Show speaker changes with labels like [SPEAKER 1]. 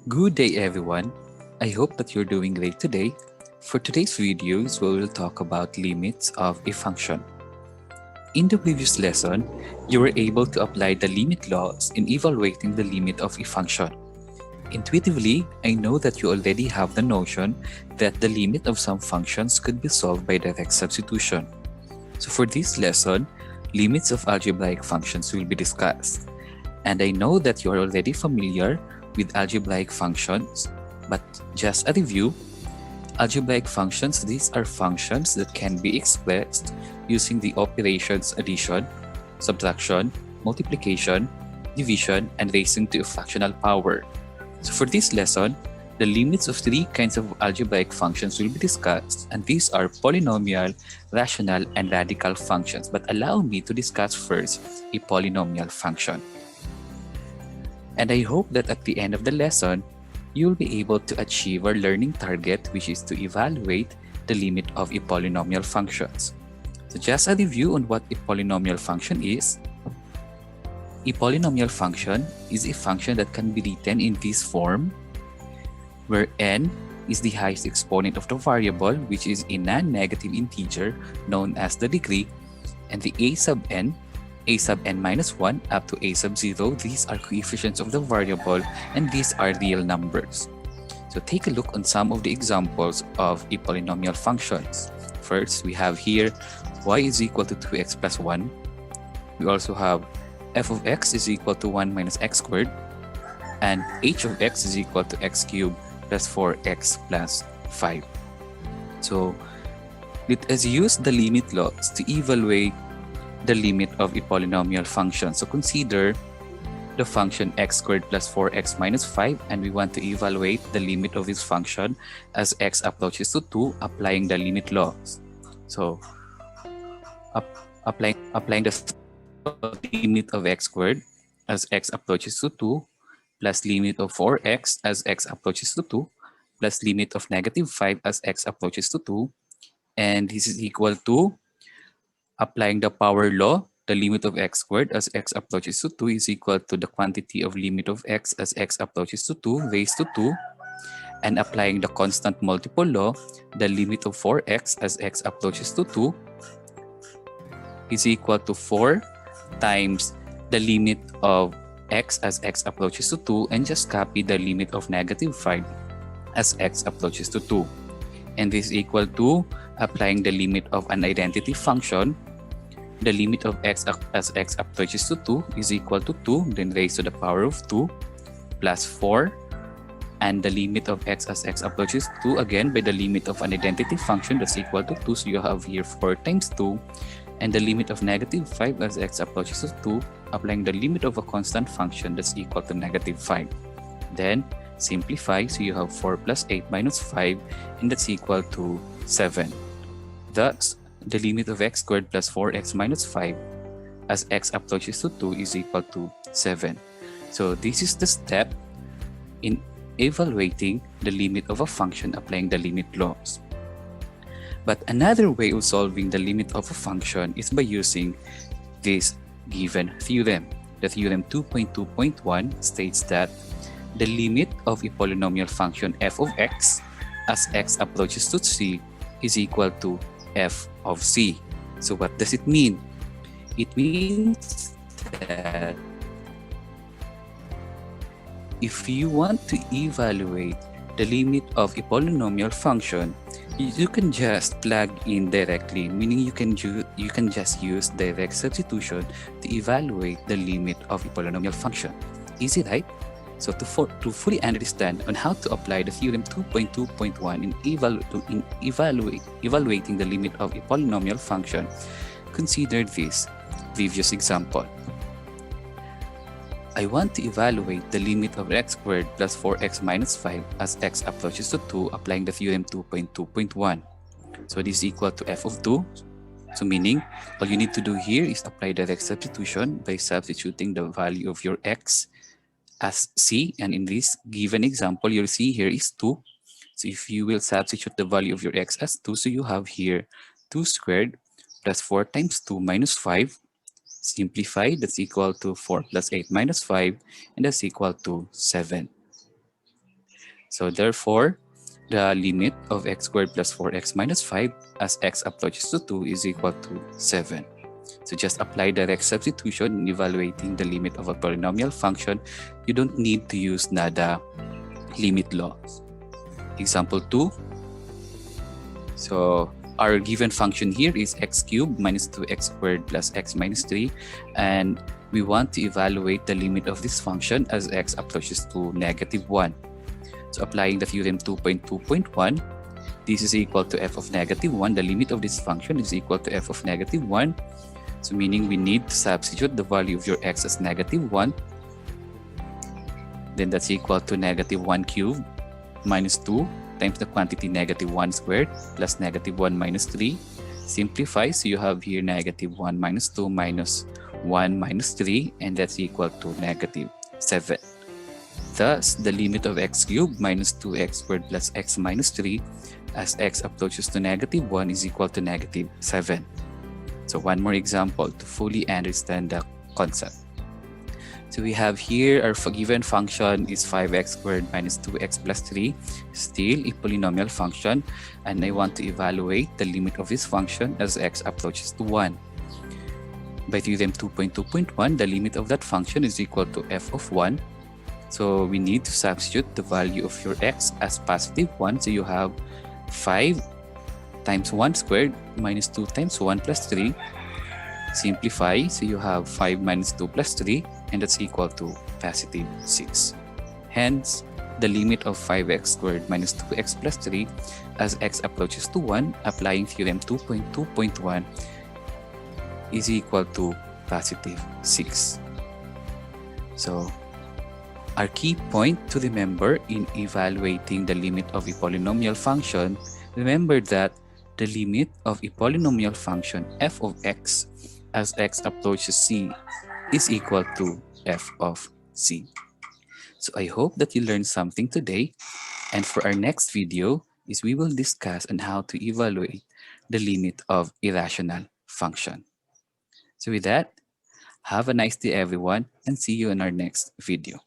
[SPEAKER 1] Good day everyone. I hope that you're doing great today. For today's videos, we will talk about limits of a function. In the previous lesson, you were able to apply the limit laws in evaluating the limit of a function. Intuitively, I know that you already have the notion that the limit of some functions could be solved by direct substitution. So for this lesson, limits of algebraic functions will be discussed. And I know that you are already familiar with algebraic functions, but just a review, algebraic functions, these are functions that can be expressed using the operations addition, subtraction, multiplication, division, and raising to a fractional power. So for this lesson, the limits of three kinds of algebraic functions will be discussed, and these are polynomial, rational, and radical functions. But allow me to discuss first a polynomial function. And I hope that at the end of the lesson, you'll be able to achieve our learning target, which is to evaluate the limit of a polynomial functions. So just a review on what a polynomial function is. A polynomial function is a function that can be written in this form, where n is the highest exponent of the variable, which is a non-negative integer known as the degree, and the a sub n minus 1 up to a sub 0, these are coefficients of the variable, and these are real numbers. So take a look on some of the examples of a polynomial functions. First, we have here y is equal to 2x plus 1. We also have f of x is equal to 1 minus x squared, and h of x is equal to x cubed plus 4x plus 5. So let us use the limit laws to evaluate the limit of a polynomial function. So consider the function x squared plus 4x minus 5, and we want to evaluate the limit of this function as x approaches to 2, applying the limit laws. So applying the limit of x squared as x approaches to 2 plus limit of 4x as x approaches to 2 plus limit of negative 5 as x approaches to 2, and this is equal to applying the power law. The limit of x squared as x approaches to 2 is equal to the quantity of limit of x as x approaches to 2 raised to 2, and applying the constant multiple law, the limit of 4x as x approaches to 2 is equal to 4 times the limit of x as x approaches to 2, and just copy the limit of negative 5 as x approaches to 2. And this is equal to applying the limit of an identity function. The limit of x as x approaches to 2 is equal to 2, then raised to the power of 2 plus 4, and the limit of x as x approaches to 2 again by the limit of an identity function, that's equal to 2. So you have here 4 times 2, and the limit of negative 5 as x approaches to 2, applying the limit of a constant function, that's equal to negative 5. Then simplify, so you have 4 plus 8 minus 5, and that's equal to 7. Thus, the limit of x squared plus 4x minus 5 as x approaches to 2 is equal to 7. So this is the step in evaluating the limit of a function applying the limit laws. But another way of solving the limit of a function is by using this given theorem. The theorem 2.2.1 states that the limit of a polynomial function f of x as x approaches to c is equal to f of c. So what does it mean? It means that if you want to evaluate the limit of a polynomial function, you can just plug in directly, meaning you can just use direct substitution to evaluate the limit of a polynomial function. Easy, right? So to fully understand on how to apply the theorem 2.2.1 in evaluating the limit of a polynomial function, consider this previous example. I want to evaluate the limit of x squared plus 4x minus 5 as x approaches to 2, applying the theorem 2.2.1. So this is equal to f of 2. So meaning, all you need to do here is apply direct substitution by substituting the value of your x as c, and in this given example, your c here is 2. So if you will substitute the value of your x as 2, so you have here 2 squared plus 4 times 2 minus 5. Simplify, that's equal to 4 plus 8 minus 5, and that's equal to 7. So therefore, the limit of x squared plus 4x minus 5 as x approaches to 2 is equal to 7. So just apply direct substitution in evaluating the limit of a polynomial function. You don't need to use nada limit law. Example 2. So our given function here is x cubed minus 2x squared plus x minus 3, and we want to evaluate the limit of this function as x approaches to negative 1. So applying the theorem 2.2.1, this is equal to f of negative 1. The limit of this function is equal to f of negative 1. So meaning we need to substitute the value of your x as negative 1. Then that's equal to negative 1 cubed minus 2 times the quantity negative 1 squared plus negative 1 minus 3. Simplify, so you have here negative 1 minus 2 minus 1 minus 3, and that's equal to negative 7. Thus, the limit of x cubed minus 2x squared plus x minus 3 as x approaches to negative 1 is equal to negative 7. So one more example to fully understand the concept. So we have here our given function is 5x squared minus 2x plus 3, still a polynomial function, and I want to evaluate the limit of this function as x approaches to 1. By theorem 2.2.1, the limit of that function is equal to f of 1. So we need to substitute the value of your x as positive 1. So you have 5 times 1 squared minus 2 times 1 plus 3. Simplify, so you have 5 minus 2 plus 3, and that's equal to positive 6. Hence, the limit of 5x squared minus 2x plus 3 as x approaches to 1, applying theorem 2.2.1, is equal to positive 6. So, our key point to remember in evaluating the limit of a polynomial function, remember that the limit of a polynomial function f of x as x approaches c is equal to f of c. So I hope that you learned something today, and for our next video is we will discuss on how to evaluate the limit of irrational function. So with that, have a nice day everyone, and see you in our next video.